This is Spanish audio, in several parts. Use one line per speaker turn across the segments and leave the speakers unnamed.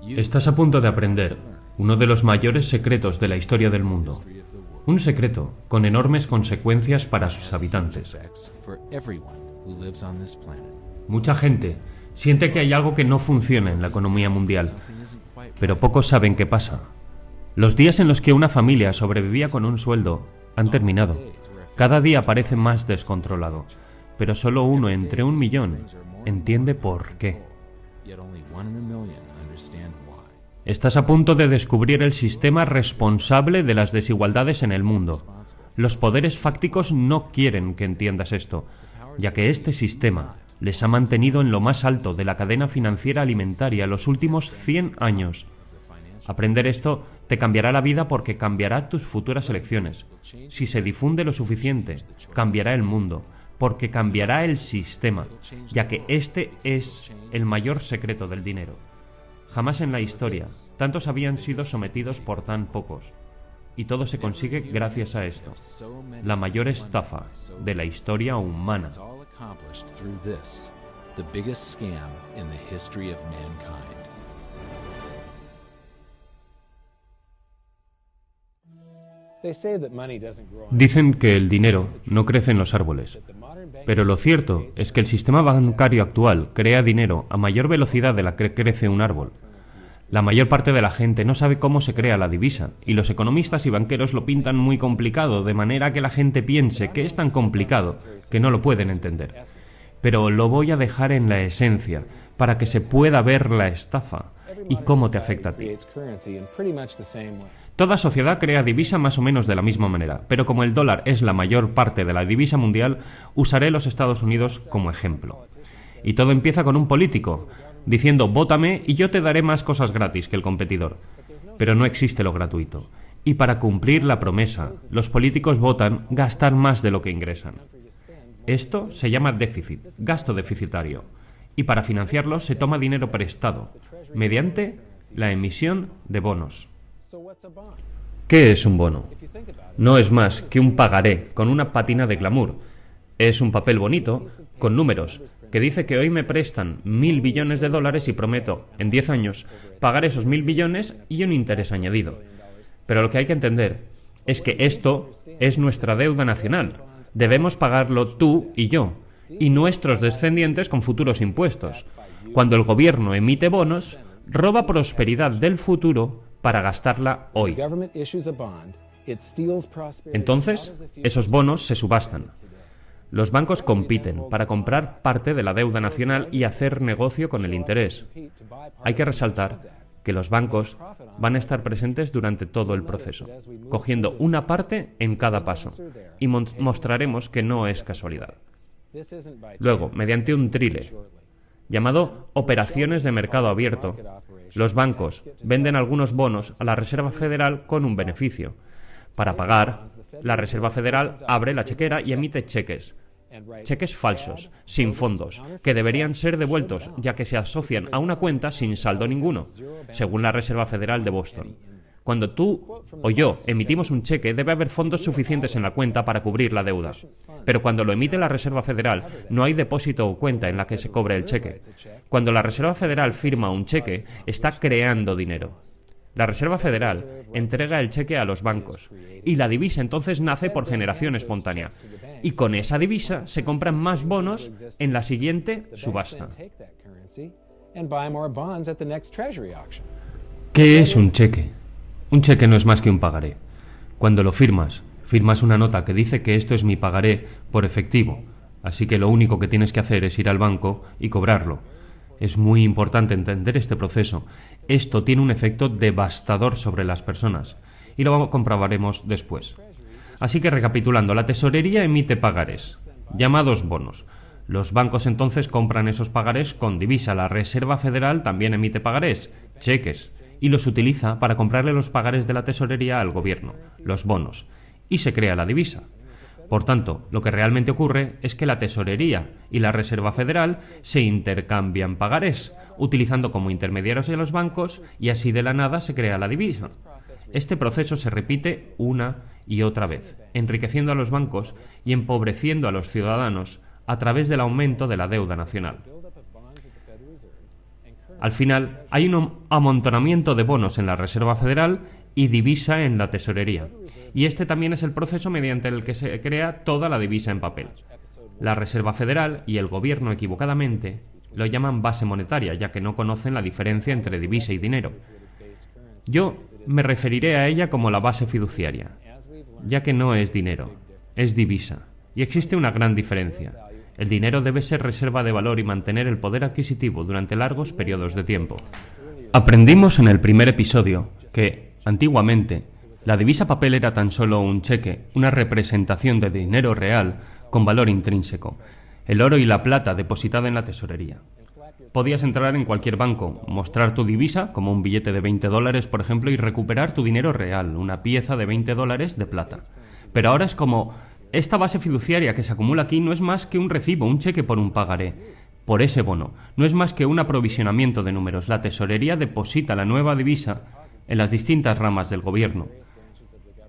Estás a punto de aprender uno de los mayores secretos de la historia del mundo. Un secreto con enormes consecuencias para sus habitantes. Mucha gente siente que hay algo que no funciona en la economía mundial, pero pocos saben qué pasa. Los días en los que una familia sobrevivía con un sueldo han terminado. Cada día parece más descontrolado, pero solo uno entre 1.000.000 entiende por qué. Estás a punto de descubrir el sistema responsable de las desigualdades en el mundo. Los poderes fácticos no quieren que entiendas esto, ya que este sistema les ha mantenido en lo más alto de la cadena financiera alimentaria los últimos 100 años. Aprender esto te cambiará la vida porque cambiará tus futuras elecciones. Si se difunde lo suficiente, cambiará el mundo, porque cambiará el sistema, ya que este es el mayor secreto del dinero. Jamás en la historia tantos habían sido sometidos por tan pocos, y todo se consigue gracias a esto, la mayor estafa de la historia humana. Dicen que el dinero no crece en los árboles, pero lo cierto es que el sistema bancario actual crea dinero a mayor velocidad de la que crece un árbol. La mayor parte de la gente no sabe cómo se crea la divisa, y los economistas y banqueros lo pintan muy complicado, de manera que la gente piense que es tan complicado que no lo pueden entender. Pero lo voy a dejar en la esencia, para que se pueda ver la estafa y cómo te afecta a ti. Toda sociedad crea divisa más o menos de la misma manera, pero como el dólar es la mayor parte de la divisa mundial, usaré los Estados Unidos como ejemplo. Y todo empieza con un político diciendo «vótame y yo te daré más cosas gratis que el competidor». Pero no existe lo gratuito. Y para cumplir la promesa, los políticos votan gastar más de lo que ingresan. Esto se llama déficit, gasto deficitario. Y para financiarlo se toma dinero prestado, mediante la emisión de bonos. ¿Qué es un bono? No es más que un pagaré con una pátina de glamour. Es un papel bonito, con números, que dice que hoy me prestan 1.000 billones de dólares y prometo, en 10 años, pagar esos 1.000 billones y un interés añadido. Pero lo que hay que entender es que esto es nuestra deuda nacional. Debemos pagarlo tú y yo, y nuestros descendientes con futuros impuestos. Cuando el gobierno emite bonos, roba prosperidad del futuro para gastarla hoy. Entonces, esos bonos se subastan. Los bancos compiten para comprar parte de la deuda nacional y hacer negocio con el interés. Hay que resaltar que los bancos van a estar presentes durante todo el proceso, cogiendo una parte en cada paso, y mostraremos que no es casualidad. Luego, mediante un trile, llamado operaciones de mercado abierto, los bancos venden algunos bonos a la Reserva Federal con un beneficio. Para pagar, la Reserva Federal abre la chequera y emite cheques falsos, sin fondos, que deberían ser devueltos, ya que se asocian a una cuenta sin saldo ninguno, según la Reserva Federal de Boston. Cuando tú o yo emitimos un cheque, debe haber fondos suficientes en la cuenta para cubrir la deuda. Pero cuando lo emite la Reserva Federal, no hay depósito o cuenta en la que se cobre el cheque. Cuando la Reserva Federal firma un cheque, está creando dinero. La Reserva Federal entrega el cheque a los bancos, y la divisa entonces nace por generación espontánea. Y con esa divisa se compran más bonos en la siguiente subasta. ¿Qué es un cheque? Un cheque no es más que un pagaré. Cuando lo firmas una nota que dice que esto es mi pagaré por efectivo, así que lo único que tienes que hacer es ir al banco y cobrarlo. Es muy importante entender este proceso. Esto tiene un efecto devastador sobre las personas, y lo comprobaremos después. Así que recapitulando, la tesorería emite pagarés, llamados bonos. Los bancos entonces compran esos pagarés con divisa. La Reserva Federal también emite pagarés, cheques, y los utiliza para comprarle los pagarés de la tesorería al gobierno, los bonos, y se crea la divisa. Por tanto, lo que realmente ocurre es que la tesorería y la Reserva Federal se intercambian pagarés, utilizando como intermediarios a los bancos, y así de la nada se crea la divisa. Este proceso se repite una y otra vez, enriqueciendo a los bancos y empobreciendo a los ciudadanos a través del aumento de la deuda nacional. Al final, hay un amontonamiento de bonos en la Reserva Federal y divisa en la tesorería. Y este también es el proceso mediante el que se crea toda la divisa en papel. La Reserva Federal y el gobierno equivocadamente lo llaman base monetaria, ya que no conocen la diferencia entre divisa y dinero. Yo me referiré a ella como la base fiduciaria, ya que no es dinero, es divisa. Y existe una gran diferencia. El dinero debe ser reserva de valor y mantener el poder adquisitivo durante largos periodos de tiempo. Aprendimos en el primer episodio que, antiguamente, la divisa papel era tan solo un cheque, una representación de dinero real con valor intrínseco, el oro y la plata depositada en la tesorería. Podías entrar en cualquier banco, mostrar tu divisa, como un billete de $20, por ejemplo, y recuperar tu dinero real, una pieza de $20 de plata. Pero ahora es como, esta base fiduciaria que se acumula aquí no es más que un recibo, un cheque por un pagaré, por ese bono. No es más que un aprovisionamiento de números. La tesorería deposita la nueva divisa en las distintas ramas del gobierno.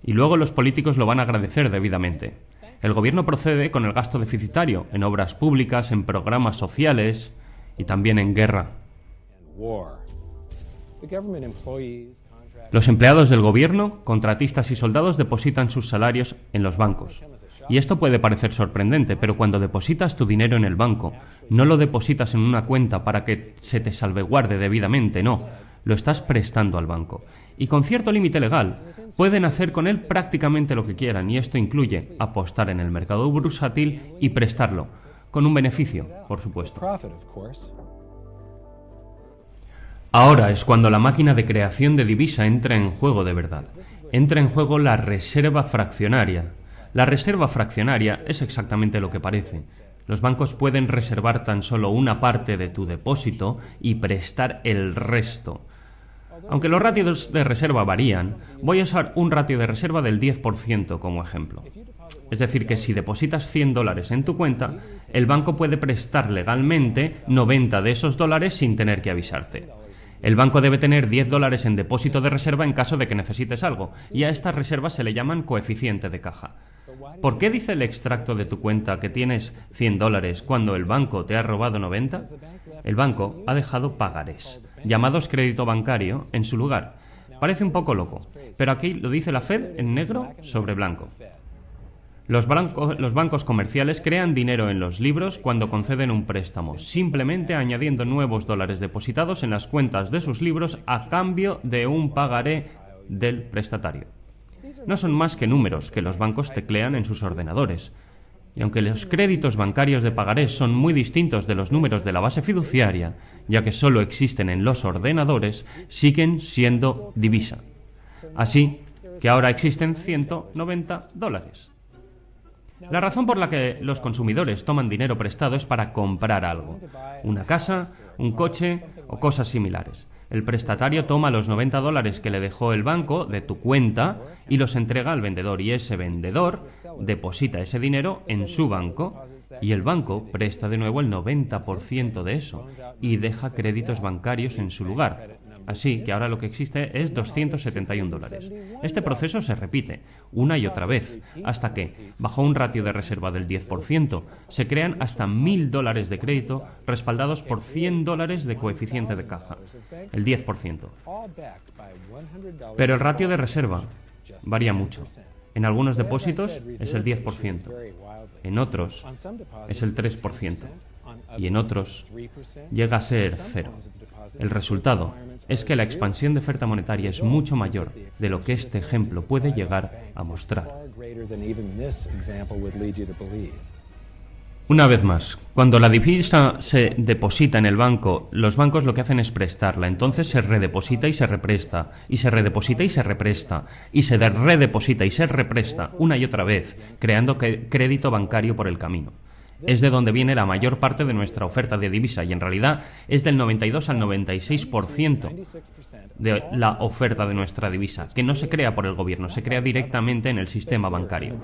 Y luego los políticos lo van a agradecer debidamente. El gobierno procede con el gasto deficitario en obras públicas, en programas sociales y también en guerra. Los empleados del gobierno, contratistas y soldados depositan sus salarios en los bancos. Y esto puede parecer sorprendente, pero cuando depositas tu dinero en el banco, no lo depositas en una cuenta para que se te salvaguarde debidamente, no. Lo estás prestando al banco. Y con cierto límite legal, pueden hacer con él prácticamente lo que quieran, y esto incluye apostar en el mercado bursátil y prestarlo, con un beneficio, por supuesto. Ahora es cuando la máquina de creación de divisa entra en juego de verdad. Entra en juego la reserva fraccionaria. La reserva fraccionaria es exactamente lo que parece. Los bancos pueden reservar tan solo una parte de tu depósito y prestar el resto. Aunque los ratios de reserva varían, voy a usar un ratio de reserva del 10% como ejemplo. Es decir, que si depositas $100 en tu cuenta, el banco puede prestar legalmente 90 de esos dólares sin tener que avisarte. El banco debe tener $10 en depósito de reserva en caso de que necesites algo, y a estas reservas se le llaman coeficiente de caja. ¿Por qué dice el extracto de tu cuenta que tienes $100 cuando el banco te ha robado 90? El banco ha dejado pagarés, llamados crédito bancario, en su lugar. Parece un poco loco, pero aquí lo dice la Fed en negro sobre blanco. Los bancos comerciales crean dinero en los libros cuando conceden un préstamo, simplemente añadiendo nuevos dólares depositados en las cuentas de sus libros a cambio de un pagaré del prestatario. No son más que números que los bancos teclean en sus ordenadores. Y aunque los créditos bancarios de pagarés son muy distintos de los números de la base fiduciaria, ya que solo existen en los ordenadores, siguen siendo divisa. Así que ahora existen $190. La razón por la que los consumidores toman dinero prestado es para comprar algo, una casa, un coche o cosas similares. El prestatario toma los $90 que le dejó el banco de tu cuenta y los entrega al vendedor, y ese vendedor deposita ese dinero en su banco y el banco presta de nuevo el 90% de eso y deja créditos bancarios en su lugar. Así que ahora lo que existe es $271. Este proceso se repite una y otra vez, hasta que, bajo un ratio de reserva del 10%, se crean hasta $1.000 de crédito respaldados por $100 de coeficiente de caja, el 10%. Pero el ratio de reserva varía mucho. En algunos depósitos es el 10%, en otros es el 3% y en otros llega a ser 0. El resultado es que la expansión de oferta monetaria es mucho mayor de lo que este ejemplo puede llegar a mostrar. Una vez más, cuando la divisa se deposita en el banco, los bancos lo que hacen es prestarla, entonces se redeposita y se represta, y se redeposita y se represta, y se redeposita y se represta una y otra vez, creando crédito bancario por el camino. Es de donde viene la mayor parte de nuestra oferta de divisa y en realidad es del 92 al 96% de la oferta de nuestra divisa, que no se crea por el gobierno, se crea directamente en el sistema bancario.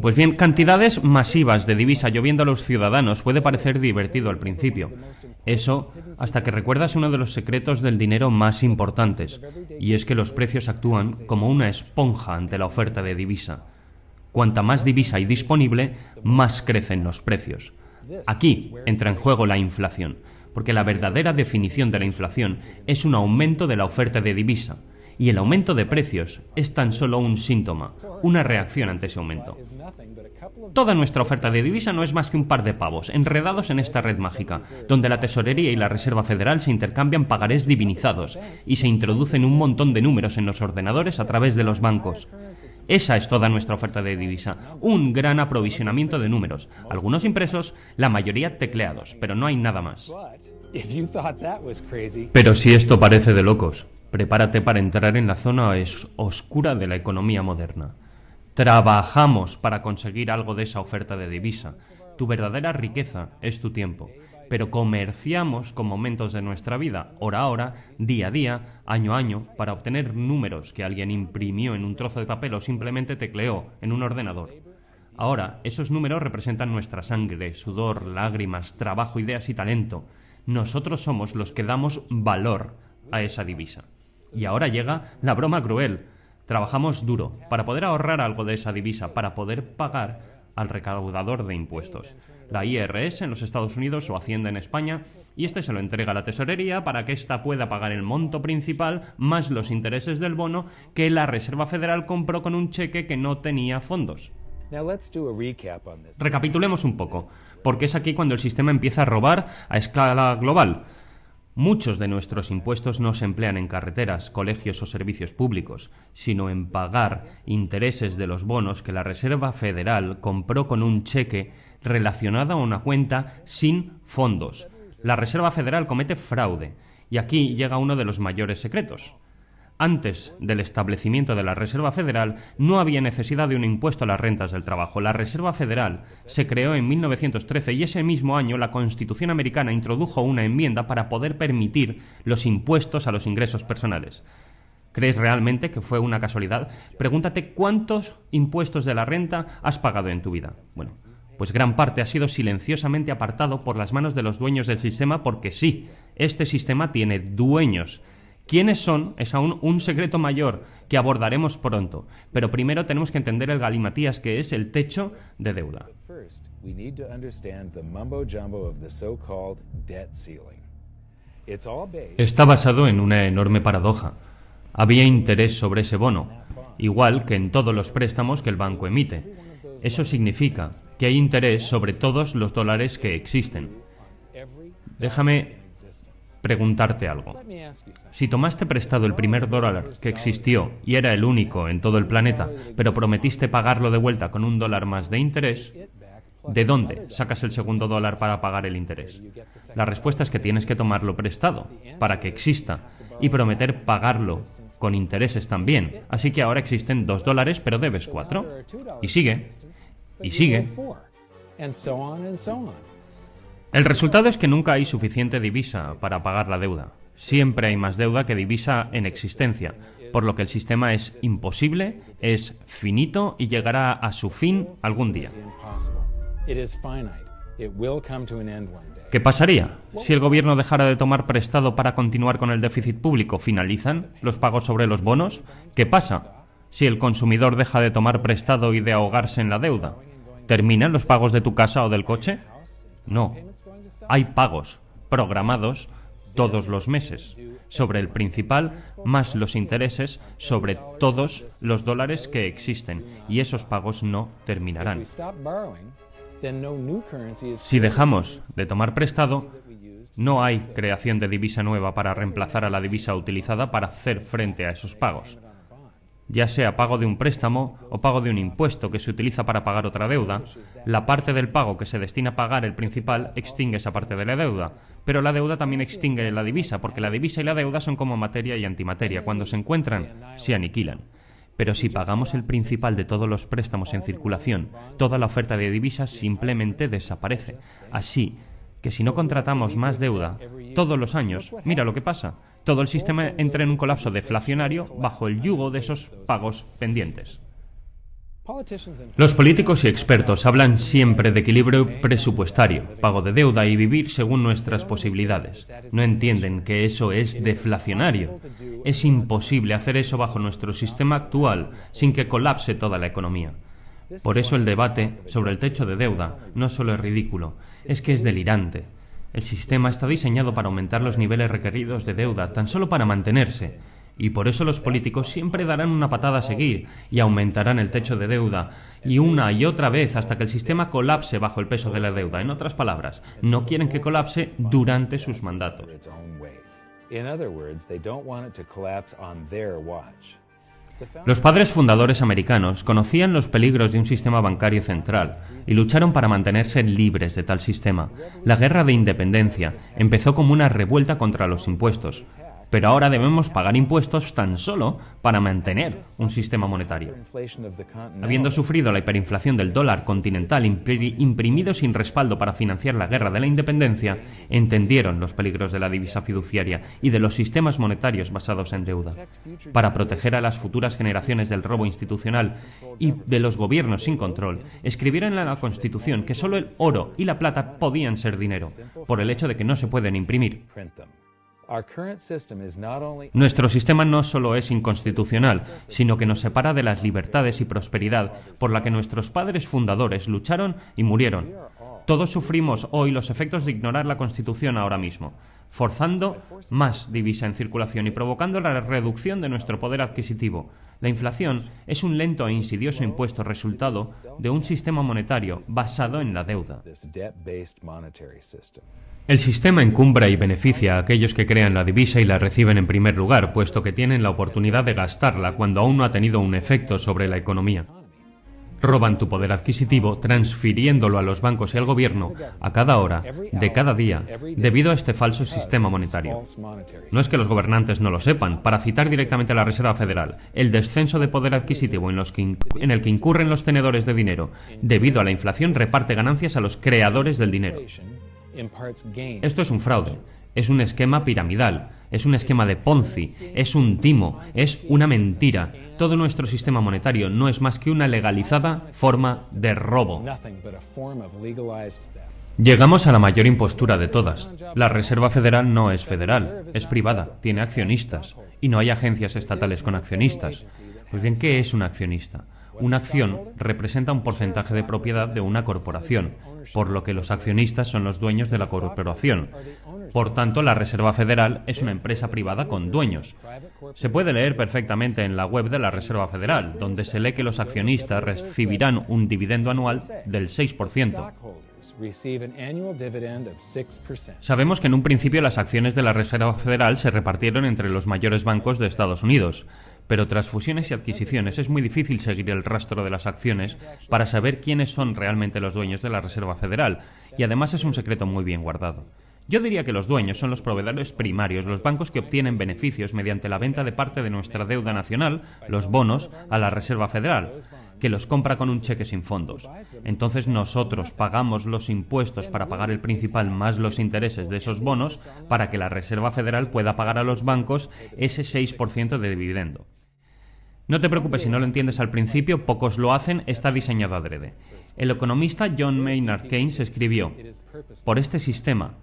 Pues bien, cantidades masivas de divisa lloviendo a los ciudadanos puede parecer divertido al principio. Eso hasta que recuerdas uno de los secretos del dinero más importantes, y es que los precios actúan como una esponja ante la oferta de divisa. Cuanta más divisa hay disponible, más crecen los precios. Aquí entra en juego la inflación, porque la verdadera definición de la inflación es un aumento de la oferta de divisa, y el aumento de precios es tan solo un síntoma, una reacción ante ese aumento. Toda nuestra oferta de divisa no es más que un par de pavos, enredados en esta red mágica, donde la Tesorería y la Reserva Federal se intercambian pagarés divinizados, y se introducen un montón de números en los ordenadores a través de los bancos. Esa es toda nuestra oferta de divisa, un gran aprovisionamiento de números, algunos impresos, la mayoría tecleados, pero no hay nada más. Pero si esto parece de locos, prepárate para entrar en la zona oscura de la economía moderna. Trabajamos para conseguir algo de esa oferta de divisa. Tu verdadera riqueza es tu tiempo, pero comerciamos con momentos de nuestra vida, hora a hora, día a día, año a año, para obtener números que alguien imprimió en un trozo de papel o simplemente tecleó en un ordenador. Ahora, esos números representan nuestra sangre, sudor, lágrimas, trabajo, ideas y talento. Nosotros somos los que damos valor a esa divisa. Y ahora llega la broma cruel. Trabajamos duro para poder ahorrar algo de esa divisa, para poder pagar al recaudador de impuestos, la IRS en los Estados Unidos o Hacienda en España, y este se lo entrega a la Tesorería para que ésta pueda pagar el monto principal más los intereses del bono que la Reserva Federal compró con un cheque que no tenía fondos. Recapitulemos un poco, porque es aquí cuando el sistema empieza a robar a escala global. Muchos de nuestros impuestos no se emplean en carreteras, colegios o servicios públicos, sino en pagar intereses de los bonos que la Reserva Federal compró con un cheque relacionado a una cuenta sin fondos. La Reserva Federal comete fraude, y aquí llega uno de los mayores secretos. Antes del establecimiento de la Reserva Federal no había necesidad de un impuesto a las rentas del trabajo. La Reserva Federal se creó en 1913 y ese mismo año la Constitución americana introdujo una enmienda para poder permitir los impuestos a los ingresos personales. ¿Crees realmente que fue una casualidad? Pregúntate cuántos impuestos de la renta has pagado en tu vida. Bueno, pues gran parte ha sido silenciosamente apartado por las manos de los dueños del sistema porque sí, este sistema tiene dueños. ¿Quiénes son? Es aún un secreto mayor que abordaremos pronto, pero primero tenemos que entender el galimatías que es el techo de deuda. Está basado en una enorme paradoja. Había interés sobre ese bono, igual que en todos los préstamos que el banco emite. Eso significa que hay interés sobre todos los dólares que existen. Déjame preguntarte algo. Si tomaste prestado el primer dólar que existió y era el único en todo el planeta, pero prometiste pagarlo de vuelta con $1 más de interés, ¿de dónde sacas el segundo dólar para pagar el interés? La respuesta es que tienes que tomarlo prestado para que exista y prometer pagarlo con intereses también. Así que ahora existen $2, pero debes 4. Y sigue. Y sigue. El resultado es que nunca hay suficiente divisa para pagar la deuda. Siempre hay más deuda que divisa en existencia, por lo que el sistema es imposible, es finito y llegará a su fin algún día. ¿Qué pasaría si el gobierno dejara de tomar prestado para continuar con el déficit público? ¿Finalizan los pagos sobre los bonos? ¿Qué pasa si el consumidor deja de tomar prestado y de ahogarse en la deuda? ¿Terminan los pagos de tu casa o del coche? No. Hay pagos programados todos los meses sobre el principal más los intereses sobre todos los dólares que existen y esos pagos no terminarán. Si dejamos de tomar prestado, no hay creación de divisa nueva para reemplazar a la divisa utilizada para hacer frente a esos pagos. Ya sea pago de un préstamo o pago de un impuesto que se utiliza para pagar otra deuda, la parte del pago que se destina a pagar el principal extingue esa parte de la deuda, pero la deuda también extingue la divisa, porque la divisa y la deuda son como materia y antimateria, cuando se encuentran, se aniquilan. Pero si pagamos el principal de todos los préstamos en circulación, toda la oferta de divisas simplemente desaparece. Así que si no contratamos más deuda todos los años, mira lo que pasa. Todo el sistema entra en un colapso deflacionario bajo el yugo de esos pagos pendientes. Los políticos y expertos hablan siempre de equilibrio presupuestario, pago de deuda y vivir según nuestras posibilidades. No entienden que eso es deflacionario. Es imposible hacer eso bajo nuestro sistema actual sin que colapse toda la economía. Por eso el debate sobre el techo de deuda no solo es ridículo, es que es delirante. El sistema está diseñado para aumentar los niveles requeridos de deuda tan solo para mantenerse, y por eso los políticos siempre darán una patada a seguir y aumentarán el techo de deuda, y una y otra vez hasta que el sistema colapse bajo el peso de la deuda. En otras palabras, no quieren que colapse durante sus mandatos. Los padres fundadores americanos conocían los peligros de un sistema bancario central y lucharon para mantenerse libres de tal sistema. La Guerra de Independencia empezó como una revuelta contra los impuestos, pero ahora debemos pagar impuestos tan solo para mantener un sistema monetario. Habiendo sufrido la hiperinflación del dólar continental imprimido sin respaldo para financiar la Guerra de la Independencia, entendieron los peligros de la divisa fiduciaria y de los sistemas monetarios basados en deuda. Para proteger a las futuras generaciones del robo institucional y de los gobiernos sin control, escribieron en la Constitución que solo el oro y la plata podían ser dinero, por el hecho de que no se pueden imprimir. Nuestro sistema no solo es inconstitucional, sino que nos separa de las libertades y prosperidad por la que nuestros padres fundadores lucharon y murieron. Todos sufrimos hoy los efectos de ignorar la Constitución ahora mismo, forzando más divisa en circulación y provocando la reducción de nuestro poder adquisitivo. La inflación es un lento e insidioso impuesto resultado de un sistema monetario basado en la deuda. El sistema encumbra y beneficia a aquellos que crean la divisa y la reciben en primer lugar, puesto que tienen la oportunidad de gastarla cuando aún no ha tenido un efecto sobre la economía. Roban tu poder adquisitivo transfiriéndolo a los bancos y al gobierno a cada hora, de cada día, debido a este falso sistema monetario. No es que los gobernantes no lo sepan. Para citar directamente a la Reserva Federal, el descenso de poder adquisitivo en el que incurren los tenedores de dinero debido a la inflación reparte ganancias a los creadores del dinero. Esto es un fraude, es un esquema piramidal, es un esquema de Ponzi, es un timo, es una mentira. Todo nuestro sistema monetario no es más que una legalizada forma de robo. Llegamos a la mayor impostura de todas. La Reserva Federal no es federal, es privada, tiene accionistas, y no hay agencias estatales con accionistas. Pues bien, ¿qué es un accionista? Una acción representa un porcentaje de propiedad de una corporación, por lo que los accionistas son los dueños de la corporación. Por tanto, la Reserva Federal es una empresa privada con dueños. Se puede leer perfectamente en la web de la Reserva Federal, donde se lee que los accionistas recibirán un dividendo anual del 6%. Sabemos que en un principio las acciones de la Reserva Federal se repartieron entre los mayores bancos de Estados Unidos, pero tras fusiones y adquisiciones es muy difícil seguir el rastro de las acciones para saber quiénes son realmente los dueños de la Reserva Federal, y además es un secreto muy bien guardado. Yo diría que los dueños son los proveedores primarios, los bancos que obtienen beneficios mediante la venta de parte de nuestra deuda nacional, los bonos, a la Reserva Federal, que los compra con un cheque sin fondos. Entonces nosotros pagamos los impuestos para pagar el principal más los intereses de esos bonos para que la Reserva Federal pueda pagar a los bancos ese 6% de dividendo. No te preocupes si no lo entiendes al principio, pocos lo hacen, está diseñado adrede. El economista John Maynard Keynes escribió: por este sistema,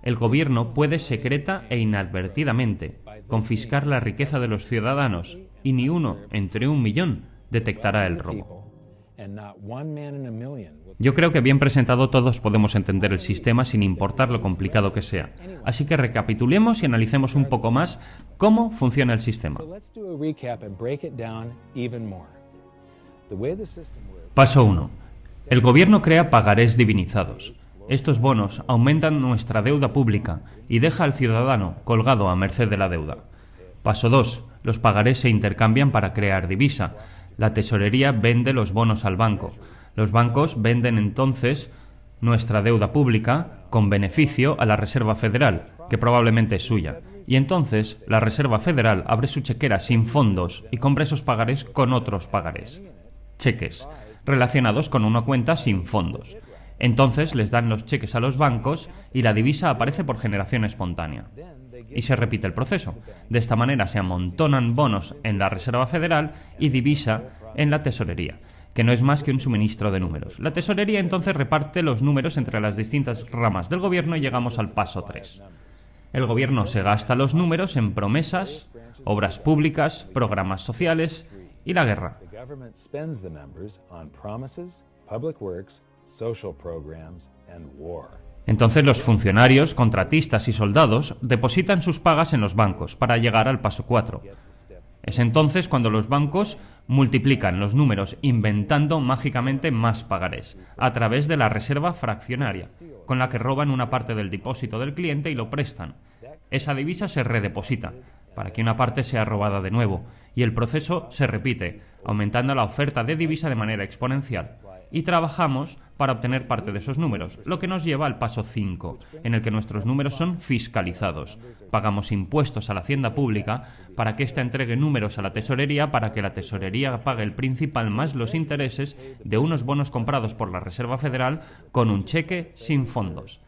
el gobierno puede secreta e inadvertidamente confiscar la riqueza de los ciudadanos y ni uno entre 1.000.000 detectará el robo. Yo creo que bien presentado todos podemos entender el sistema sin importar lo complicado que sea. Así que recapitulemos y analicemos un poco más cómo funciona el sistema. Paso 1. El gobierno crea pagarés divinizados. Estos bonos aumentan nuestra deuda pública y deja al ciudadano colgado a merced de la deuda. Paso 2. Los pagarés se intercambian para crear divisa. La tesorería vende los bonos al banco. Los bancos venden entonces nuestra deuda pública con beneficio a la Reserva Federal, que probablemente es suya. Y entonces la Reserva Federal abre su chequera sin fondos y compra esos pagarés con otros pagarés, cheques, relacionados con una cuenta sin fondos. Entonces les dan los cheques a los bancos y la divisa aparece por generación espontánea. Y se repite el proceso. De esta manera se amontonan bonos en la Reserva Federal y divisa en la tesorería, que no es más que un suministro de números. La tesorería entonces reparte los números entre las distintas ramas del gobierno y llegamos al paso 3. El gobierno se gasta los números en promesas, obras públicas, programas sociales y la guerra. Entonces los funcionarios, contratistas y soldados depositan sus pagas en los bancos para llegar al paso 4. Es entonces cuando los bancos multiplican los números inventando mágicamente más pagarés a través de la reserva fraccionaria, con la que roban una parte del depósito del cliente y lo prestan. Esa divisa se redeposita para que una parte sea robada de nuevo y el proceso se repite, aumentando la oferta de divisa de manera exponencial. Y trabajamos para obtener parte de esos números, lo que nos lleva al paso 5, en el que nuestros números son fiscalizados. Pagamos impuestos a la hacienda pública para que ésta entregue números a la tesorería para que la tesorería pague el principal más los intereses de unos bonos comprados por la Reserva Federal con un cheque sin fondos.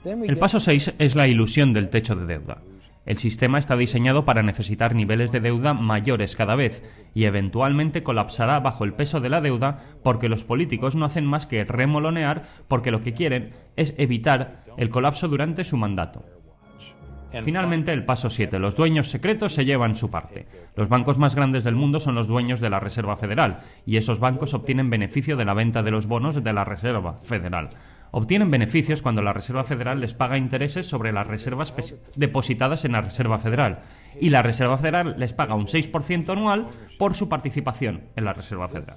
El paso 6 es la ilusión del techo de deuda. El sistema está diseñado para necesitar niveles de deuda mayores cada vez y eventualmente colapsará bajo el peso de la deuda porque los políticos no hacen más que remolonear porque lo que quieren es evitar el colapso durante su mandato. Finalmente, el paso 7. Los dueños secretos se llevan su parte. Los bancos más grandes del mundo son los dueños de la Reserva Federal y esos bancos obtienen beneficio de la venta de los bonos de la Reserva Federal. Obtienen beneficios cuando la Reserva Federal les paga intereses sobre las reservas depositadas en la Reserva Federal y la Reserva Federal les paga un 6% anual por su participación en la Reserva Federal.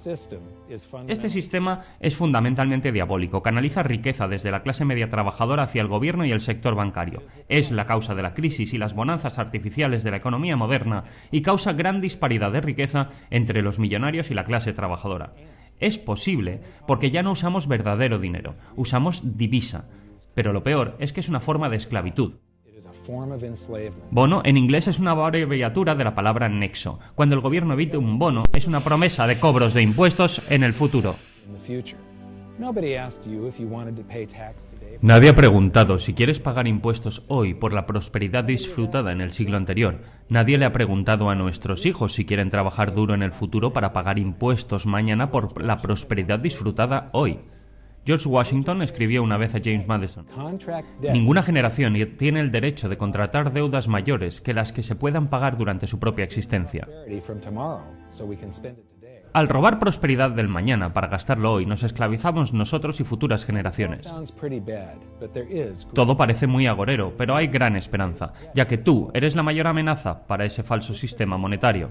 Este sistema es fundamentalmente diabólico, canaliza riqueza desde la clase media trabajadora hacia el gobierno y el sector bancario. Es la causa de la crisis y las bonanzas artificiales de la economía moderna y causa gran disparidad de riqueza entre los millonarios y la clase trabajadora. Es posible porque ya no usamos verdadero dinero, usamos divisa. Pero lo peor es que es una forma de esclavitud. Bono en inglés es una abreviatura de la palabra nexo. Cuando el gobierno emite un bono, es una promesa de cobros de impuestos en el futuro. Nadie ha preguntado si quieres pagar impuestos hoy por la prosperidad disfrutada en el siglo anterior. Nadie le ha preguntado a nuestros hijos si quieren trabajar duro en el futuro para pagar impuestos mañana por la prosperidad disfrutada hoy. George Washington escribió una vez a James Madison: ninguna generación tiene el derecho de contratar deudas mayores que las que se puedan pagar durante su propia existencia. Al robar prosperidad del mañana para gastarlo hoy, nos esclavizamos nosotros y futuras generaciones. Todo parece muy agorero, pero hay gran esperanza, ya que tú eres la mayor amenaza para ese falso sistema monetario.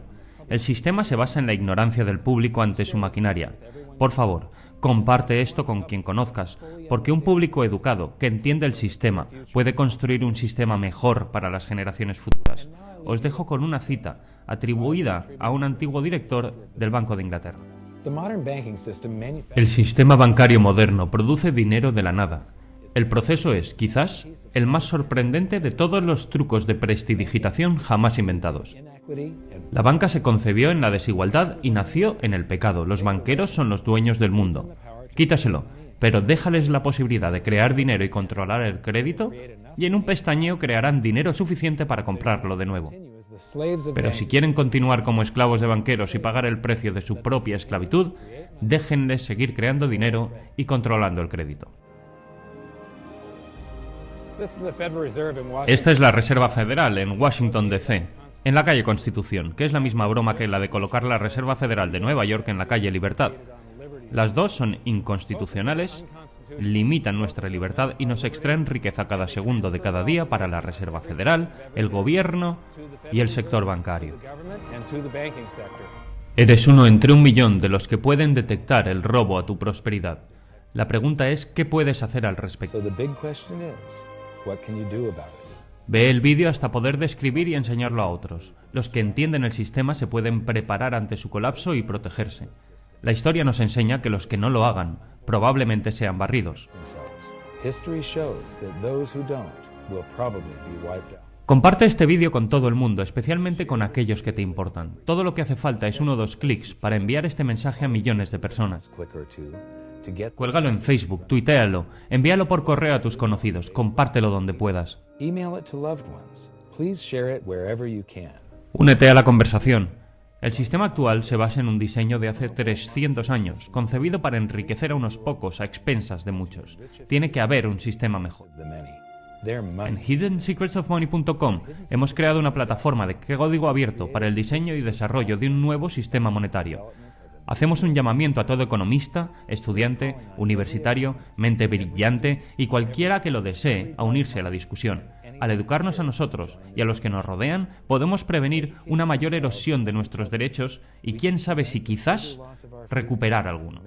El sistema se basa en la ignorancia del público ante su maquinaria. Por favor, comparte esto con quien conozcas, porque un público educado que entiende el sistema puede construir un sistema mejor para las generaciones futuras. Os dejo con una cita atribuida a un antiguo director del Banco de Inglaterra. El sistema bancario moderno produce dinero de la nada. El proceso es, quizás, el más sorprendente de todos los trucos de prestidigitación jamás inventados. La banca se concebió en la desigualdad y nació en el pecado. Los banqueros son los dueños del mundo. Quítaselo, pero déjales la posibilidad de crear dinero y controlar el crédito, y en un pestañeo crearán dinero suficiente para comprarlo de nuevo. Pero si quieren continuar como esclavos de banqueros y pagar el precio de su propia esclavitud, déjenles seguir creando dinero y controlando el crédito. Esta es la Reserva Federal en Washington, D.C., en la calle Constitución, que es la misma broma que la de colocar la Reserva Federal de Nueva York en la calle Libertad. Las dos son inconstitucionales, limitan nuestra libertad y nos extraen riqueza cada segundo de cada día para la Reserva Federal, el gobierno y el sector bancario. Eres uno entre 1 millón de los que pueden detectar el robo a tu prosperidad. La pregunta es, ¿qué puedes hacer al respecto? Ve el vídeo hasta poder describir y enseñarlo a otros. Los que entienden el sistema se pueden preparar ante su colapso y protegerse. La historia nos enseña que los que no lo hagan probablemente sean barridos. Comparte este vídeo con todo el mundo, especialmente con aquellos que te importan. Todo lo que hace falta es 1 o 2 clics para enviar este mensaje a millones de personas. Cuélgalo en Facebook, tuitéalo, envíalo por correo a tus conocidos, compártelo donde puedas. Únete a la conversación. El sistema actual se basa en un diseño de hace 300 años, concebido para enriquecer a unos pocos a expensas de muchos. Tiene que haber un sistema mejor. En hiddensecretsofmoney.com hemos creado una plataforma de código abierto para el diseño y desarrollo de un nuevo sistema monetario. Hacemos un llamamiento a todo economista, estudiante, universitario, mente brillante y cualquiera que lo desee a unirse a la discusión. Al educarnos a nosotros y a los que nos rodean, podemos prevenir una mayor erosión de nuestros derechos y quién sabe si quizás recuperar alguno.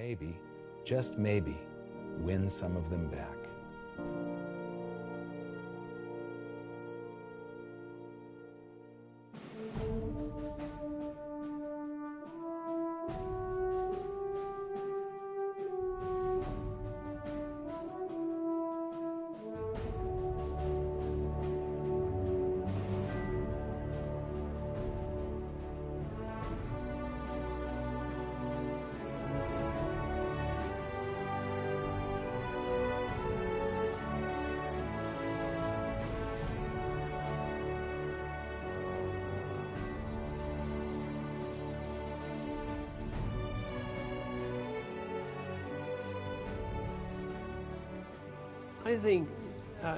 I think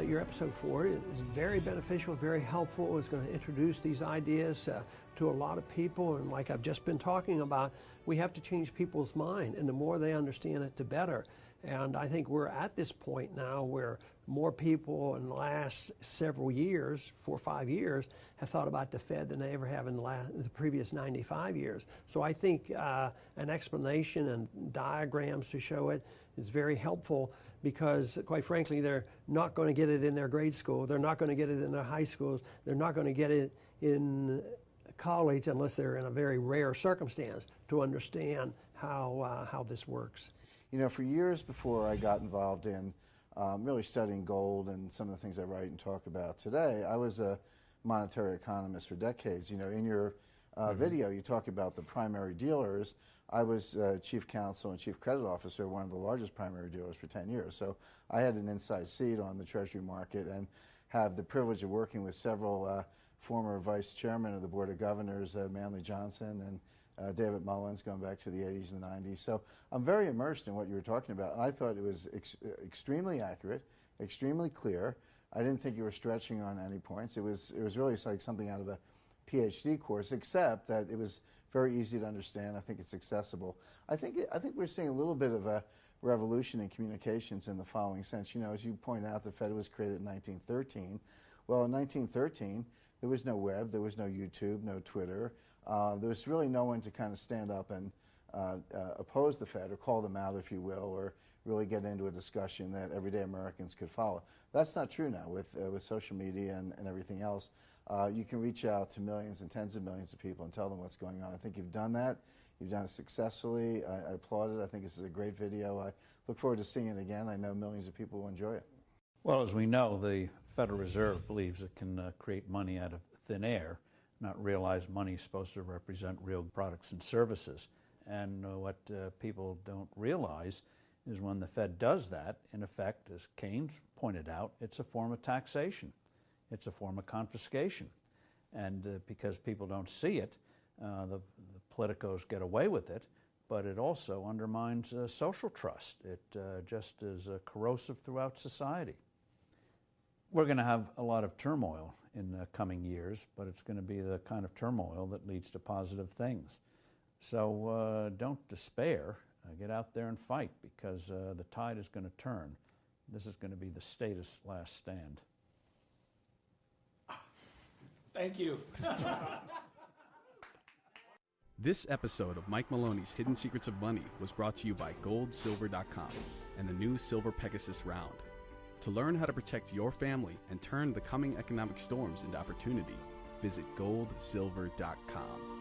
your episode 4 is very beneficial, very helpful. It's going to introduce these ideas to a lot of people, and like I've just been talking about, we have to change people's mind, and the more they understand it, the better. And I think we're at this point now where more people in the last several years, 4 or 5 years, have thought about the Fed than they ever have in the previous 95 years. So I think an explanation and diagrams to show it is very helpful, because quite frankly, they're not going to get it in their grade school. They're not going to get it in their high schools. They're not going to get it in college unless they're in a very rare circumstance to understand how this works.
You know, for years before I got involved in really studying gold and some of the things I write and talk about today, I was a monetary economist for decades. You know, in your video, you talk about the primary dealers. I was chief counsel and chief credit officer of one of the largest primary dealers for 10 years. So I had an inside seat on the Treasury market and have the privilege of working with several former vice chairmen of the Board of Governors, Manley Johnson and David Mullins, going back to the 80s and the 90s. So I'm very immersed in what you were talking about. And I thought it was extremely accurate, extremely clear. I didn't think you were stretching on any points. It was really like something out of a PhD course, except that it was very easy to understand. I think it's accessible. I think we're seeing a little bit of a revolution in communications in the following sense. You know, as you point out, the Fed was created in 1913. Well, in 1913, there was no web, there was no YouTube, no Twitter. There was really no one to kind of stand up and oppose the Fed or call them out, if you will, or really get into a discussion that everyday Americans could follow. That's not true now with social media and everything else. You can reach out to millions and tens of millions of people and tell them what's going on. I think you've done that. You've done it successfully. I applaud it. I think this is a great video. I look forward to seeing it again. I know millions of people will enjoy it.
Well, as we know, the Federal Reserve believes it can create money out of thin air, not realize money is supposed to represent real products and services. And what people don't realize is when the Fed does that, in effect, as Keynes pointed out, it's a form of taxation. It's a form of confiscation. And because people don't see it, the politicos get away with it, but it also undermines social trust. It just is corrosive throughout society. We're going to have a lot of turmoil in the coming years, but it's going to be the kind of turmoil that leads to positive things. So don't despair. Get out there and fight, because the tide is going to turn. This is going to be the status last stand.
Thank you.
This episode of Mike Maloney's Hidden Secrets of Money was brought to you by GoldSilver.com and the new Silver Pegasus Round. To learn how to protect your family and turn the coming economic storms into opportunity, visit GoldSilver.com.